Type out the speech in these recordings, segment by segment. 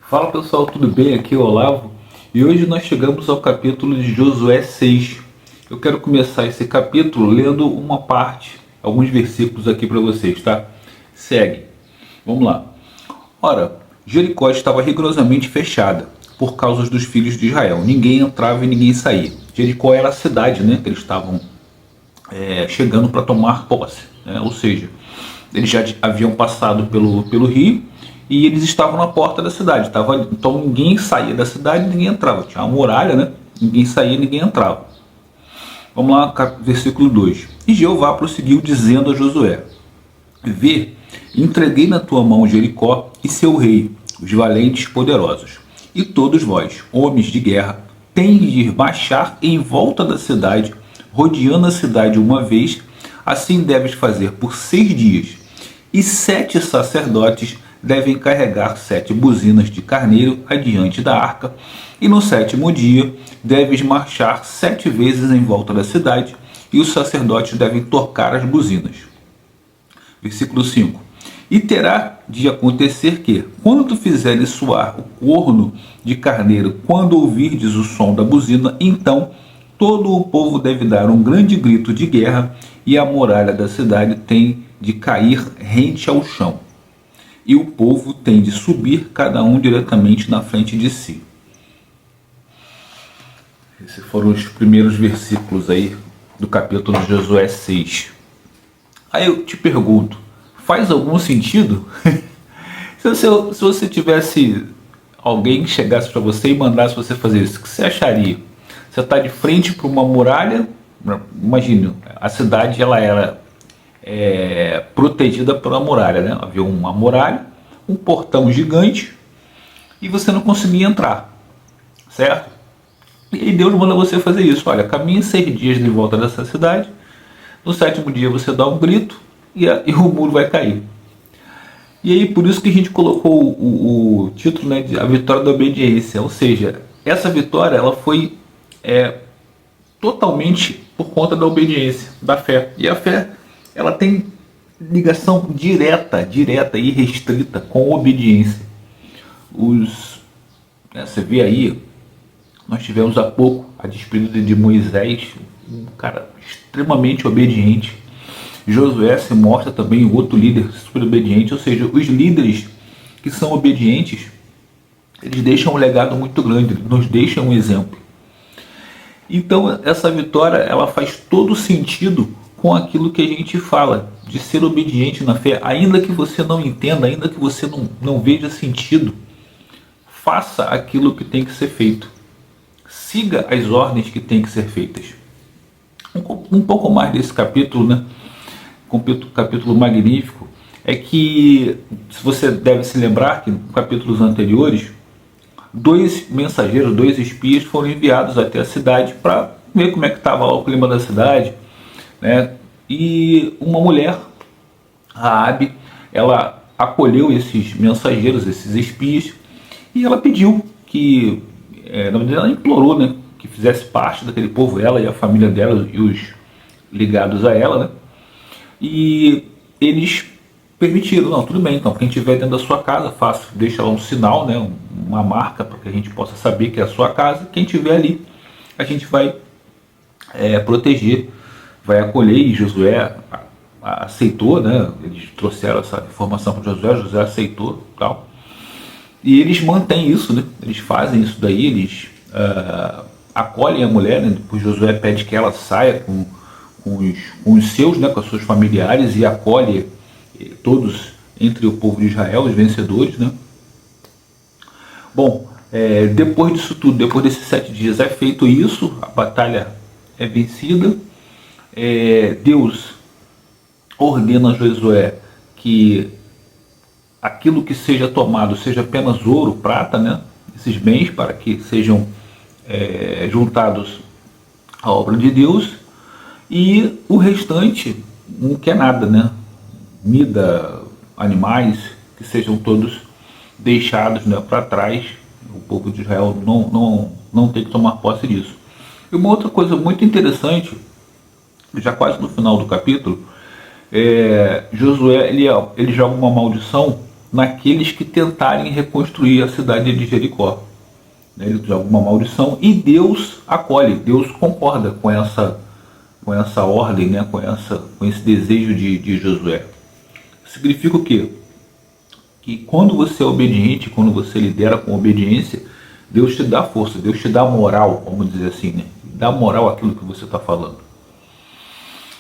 Fala pessoal, tudo bem? Aqui é o Olavo e hoje nós chegamos ao capítulo de Josué 6. Eu quero começar esse capítulo lendo uma parte, alguns versículos aqui para vocês, tá? Segue, vamos lá. Ora, Jericó estava rigorosamente fechada por causa dos filhos de Israel. Ninguém entrava e ninguém saía. Jericó era a cidade, né, que eles estavam chegando para tomar posse, né? Ou seja, eles já haviam passado pelo rio e eles estavam na porta da cidade. Então ninguém saía da cidade, ninguém entrava. Tinha uma muralha, né? Ninguém saía, ninguém entrava. Vamos lá, versículo 2. E Jeová prosseguiu dizendo a Josué: Vê, entreguei na tua mão Jericó e seu rei, os valentes poderosos. E todos vós, homens de guerra, tendes de marchar em volta da cidade, rodeando a cidade uma vez. Assim deves fazer por 6 dias. E 7 sacerdotes devem carregar 7 buzinas de carneiro adiante da arca. E no 7º dia deves marchar 7 vezes em volta da cidade, e os sacerdotes devem tocar as buzinas. Versículo 5. E terá de acontecer que, quando fizeres soar o corno de carneiro, quando ouvirdes o som da buzina, então todo o povo deve dar um grande grito de guerra, e a muralha da cidade tem de cair rente ao chão. E o povo tem de subir, cada um diretamente na frente de si. Esses foram os primeiros versículos aí do capítulo de Josué 6. Aí eu te pergunto, faz algum sentido? Se você tivesse alguém que chegasse para você e mandasse você fazer isso, o que você acharia? Você está de frente para uma muralha. Imagine, a cidade ela era protegida por uma muralha, né? Havia uma muralha, um portão gigante e você não conseguia entrar, certo? E aí Deus manda você fazer isso. Olha, caminhe 6 dias de volta dessa cidade. No 7º dia você dá um grito e o muro vai cair. E aí por isso que a gente colocou o título, né, de A Vitória da Obediência. Ou seja, essa vitória ela foi totalmente por conta da obediência, da fé. E a fé, ela tem ligação direta e restrita com a obediência. Você vê aí, nós tivemos há pouco a despedida de Moisés, um cara extremamente obediente. Josué se mostra também outro líder super obediente, ou seja, os líderes que são obedientes, eles deixam um legado muito grande, nos deixam um exemplo. Então essa vitória ela faz todo sentido com aquilo que a gente fala, de ser obediente na fé, ainda que você não entenda, ainda que você não veja sentido, faça aquilo que tem que ser feito, siga as ordens que tem que ser feitas. Um pouco mais desse capítulo, né? Um capítulo magnífico, é que se você deve se lembrar que em capítulos anteriores 2 mensageiros, 2 espias foram enviados até a cidade para ver como é que estava o clima da cidade, né? E uma mulher, Raabe, ela acolheu esses mensageiros, esses espias, e ela pediu que, na verdade ela implorou, né, que fizesse parte daquele povo, ela e a família dela e os ligados a ela, né? E eles permitiram, não, tudo bem, então quem estiver dentro da sua casa, deixa lá um sinal, né, uma marca para que a gente possa saber que é a sua casa. Quem estiver ali, a gente vai proteger, vai acolher. E Josué aceitou, né, eles trouxeram essa informação para Josué aceitou, tal. E eles mantêm isso, né, eles fazem isso daí, eles acolhem a mulher, né, depois Josué pede que ela saia com os seus, né, com os seus familiares, e acolhe todos entre o povo de Israel, os vencedores, né? Bom, depois disso tudo, depois desses 7 dias é feito isso, a batalha é vencida, Deus ordena a Josué que aquilo que seja tomado seja apenas ouro, prata, né? Esses bens, para que sejam juntados à obra de Deus, e o restante não quer nada, né? Comida, animais, que sejam todos deixados, né, para trás. O povo de Israel não tem que tomar posse disso. E uma outra coisa muito interessante, já quase no final do capítulo, Josué ele joga uma maldição naqueles que tentarem reconstruir a cidade de Jericó. Ele joga uma maldição e Deus acolhe, Deus concorda com essa ordem, né? com esse desejo de Josué. Significa o quê? Que quando você é obediente, quando você lidera com obediência, Deus te dá força, Deus te dá moral, vamos dizer assim, né? Dá moral àquilo que você está falando.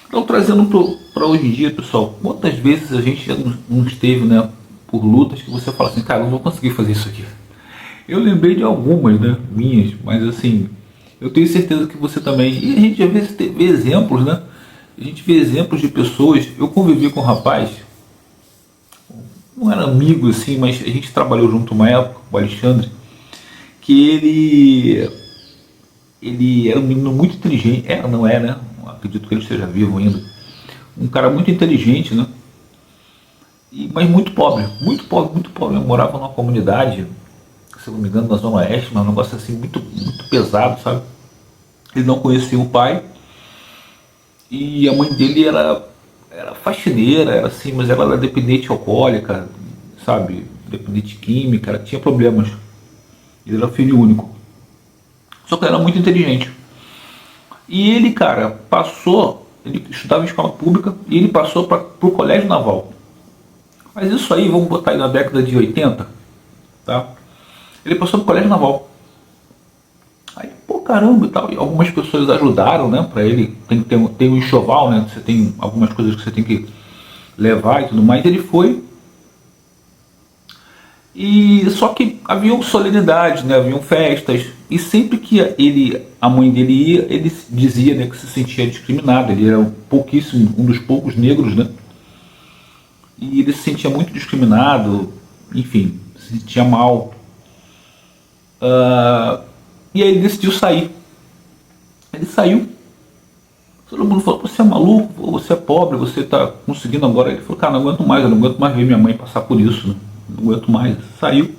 Então, trazendo para hoje em dia, pessoal, quantas vezes a gente não esteve, né, por lutas que você fala assim, cara, eu não vou conseguir fazer isso aqui. Eu lembrei de algumas, né, minhas, mas assim, eu tenho certeza que você também. E a gente às vezes vê exemplos, né? A gente vê exemplos de pessoas. Eu convivi com um rapaz, não era amigo assim, mas a gente trabalhou junto uma época, o Alexandre, que ele era um menino muito inteligente. Não é, né? Acredito que ele esteja vivo ainda. Um cara muito inteligente, né? Mas muito pobre, muito pobre, muito pobre. Eu morava numa comunidade, se não me engano, na Zona Oeste, mas um negócio assim muito, muito pesado, sabe? Ele não conhecia o pai e a mãe dele era faxineira, era assim, mas ela era dependente alcoólica, sabe? Dependente química, ela tinha problemas. Ele era filho único. Só que ele era muito inteligente. E ele, cara, ele estudava em escola pública e ele passou para o colégio naval. Mas isso aí, vamos botar aí na década de 80, tá? Ele passou para o colégio naval. Aí, pô, caramba e tal. E algumas pessoas ajudaram, né? Para ele, tem um enxoval, né? Você tem algumas coisas que você tem que levar e tudo mais. Ele foi. E só que haviam solenidades, né? Haviam festas. E sempre que a mãe dele ia, ele dizia, né, que se sentia discriminado. Ele era um dos poucos negros, né? E ele se sentia muito discriminado, enfim, se sentia mal. E aí ele decidiu sair. Ele saiu. Todo mundo falou, você é maluco, você é pobre, você está conseguindo agora. Ele falou, cara, não aguento mais, eu não aguento mais ver minha mãe passar por isso, né? Não aguento mais. Saiu.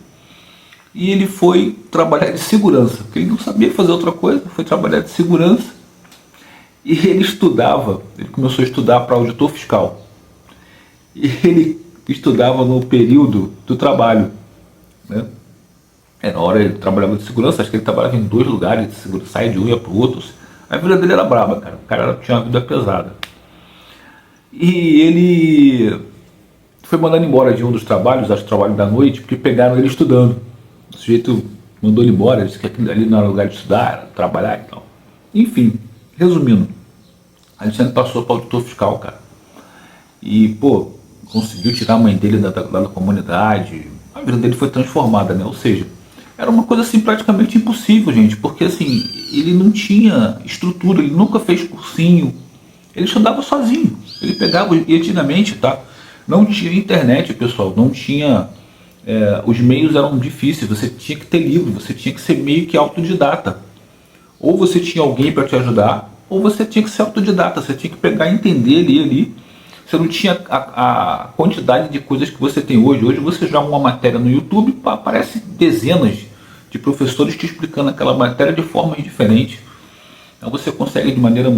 E ele foi trabalhar de segurança, porque ele não sabia fazer outra coisa, foi trabalhar de segurança. E ele começou a estudar para auditor fiscal. E ele estudava no período do trabalho, né? Na hora ele trabalhava de segurança, acho que ele trabalhava em 2 lugares de segurança, saia de um e ia para o outro. A vida dele era braba, cara. O cara tinha uma vida pesada. E ele foi mandado embora de um dos trabalhos, acho que trabalho da noite, porque pegaram ele estudando. O sujeito mandou ele embora, disse que aquilo ali não era lugar de estudar, era trabalhar e tal. Enfim, resumindo, a Alexandre passou para o auditor fiscal, cara. E, pô, conseguiu tirar a mãe dele da comunidade. A vida dele foi transformada, né? Ou seja, era uma coisa assim praticamente impossível, gente, porque assim, ele não tinha estrutura, ele nunca fez cursinho, ele estudava sozinho. Ele pegava, e antigamente, tá? Não tinha internet, pessoal, não tinha. Os meios eram difíceis, você tinha que ter livro, você tinha que ser meio que autodidata. Ou você tinha alguém para te ajudar, ou você tinha que ser autodidata, você tinha que pegar e entender, ler ali. Você não tinha a quantidade de coisas que você tem hoje. Hoje você joga uma matéria no YouTube, aparece dezenas de professores te explicando aquela matéria de formas diferentes. Então você consegue de maneira...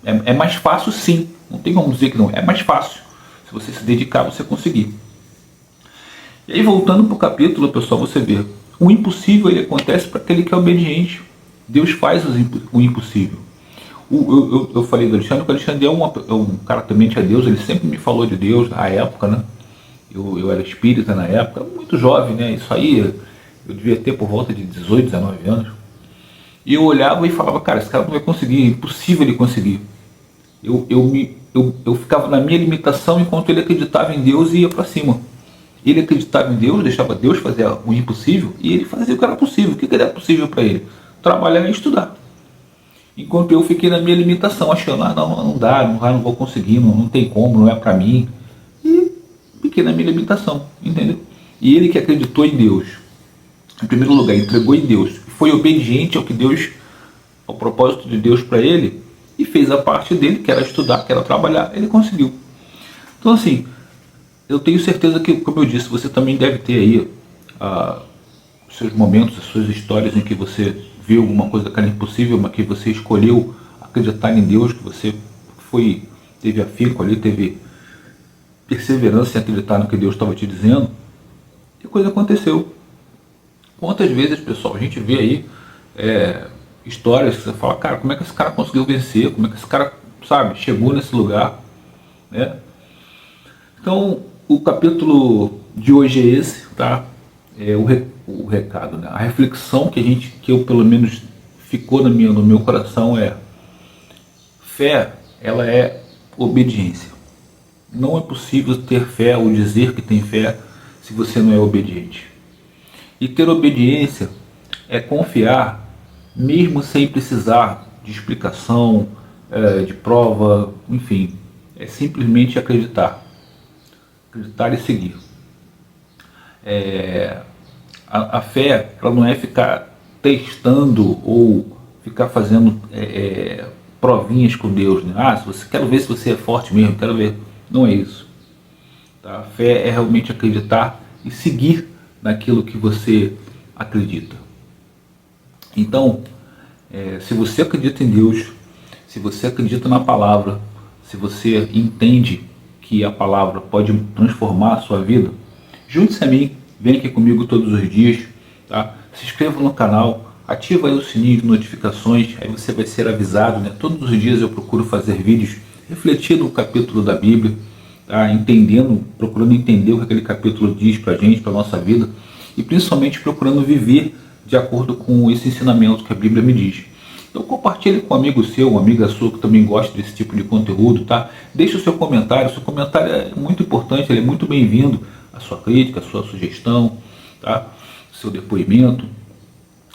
É mais fácil, sim. Não tem como dizer que não. É mais fácil. Se você se dedicar, você conseguir. E aí, voltando para o capítulo, pessoal, você vê. O impossível ele acontece para aquele que é obediente. Deus faz o impossível. Eu falei do Alexandre, que o Alexandre é um cara temente a Deus. Ele sempre me falou de Deus na época, né? Eu era espírita na época, muito jovem, né? Isso aí, eu devia ter por volta de 18, 19 anos. E eu olhava e falava, cara, esse cara não vai conseguir, é impossível ele conseguir. Eu ficava na minha limitação enquanto ele acreditava em Deus e ia para cima. Ele acreditava em Deus, deixava Deus fazer o impossível e ele fazia o que era possível. O que era possível para ele? Trabalhar e estudar. Enquanto eu fiquei na minha limitação, achando, não dá, não vou conseguir, não tem como, não é para mim. E fiquei na minha limitação, entendeu? E ele que acreditou em Deus, em primeiro lugar, entregou em Deus, foi obediente ao propósito de Deus para ele, e fez a parte dele, que era estudar, que era trabalhar, ele conseguiu. Então assim, eu tenho certeza que, como eu disse, você também deve ter aí os seus momentos, as suas histórias em que você viu alguma coisa que era impossível, mas que você escolheu acreditar em Deus, que você teve afinco ali, teve perseverança em acreditar no que Deus estava te dizendo. coisa aconteceu. Quantas vezes, pessoal, a gente vê aí histórias que você fala, cara, como é que esse cara conseguiu vencer? Como é que esse cara, sabe, chegou nesse lugar, né? Então, o capítulo de hoje é esse, tá? É o recado, né? A reflexão que eu pelo menos ficou no meu coração é: fé, ela é obediência. Não é possível ter fé ou dizer que tem fé se você não é obediente. E ter obediência é confiar, mesmo sem precisar de explicação, de prova, enfim, é simplesmente acreditar. Acreditar e seguir. A fé, ela não é ficar testando ou ficar fazendo provinhas com Deus, né? Ah, se você, quero ver se você é forte mesmo, quero ver. Não é isso. Tá? A fé é realmente acreditar e seguir naquilo que você acredita. Então, se você acredita em Deus, se você acredita na palavra, se você entende que a palavra pode transformar a sua vida, junte-se a mim, vem aqui comigo todos os dias, tá? Se inscreva no canal, ativa aí o sininho de notificações, aí você vai ser avisado, né? Todos os dias eu procuro fazer vídeos refletindo o capítulo da Bíblia, tá? Procurando entender o que aquele capítulo diz pra gente, pra nossa vida, e principalmente procurando viver de acordo com esse ensinamento que a Bíblia me diz. Então compartilhe com um amigo seu, uma amiga sua que também gosta desse tipo de conteúdo, tá? Deixe o seu comentário é muito importante, ele é muito bem-vindo, a sua crítica, a sua sugestão, tá? O seu depoimento.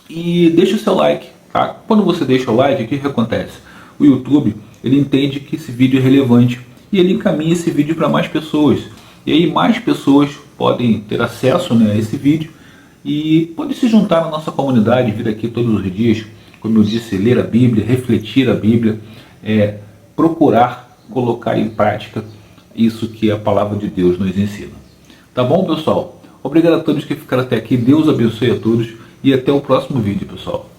E deixe o seu like, tá? Quando você deixa o like, o que acontece? O YouTube, ele entende que esse vídeo é relevante e ele encaminha esse vídeo para mais pessoas. E aí mais pessoas podem ter acesso, né, a esse vídeo e podem se juntar na nossa comunidade, vir aqui todos os dias, como eu disse, ler a Bíblia, refletir a Bíblia, procurar colocar em prática isso que a palavra de Deus nos ensina. Tá bom, pessoal? Obrigado a todos que ficaram até aqui, Deus abençoe a todos e até o próximo vídeo, pessoal.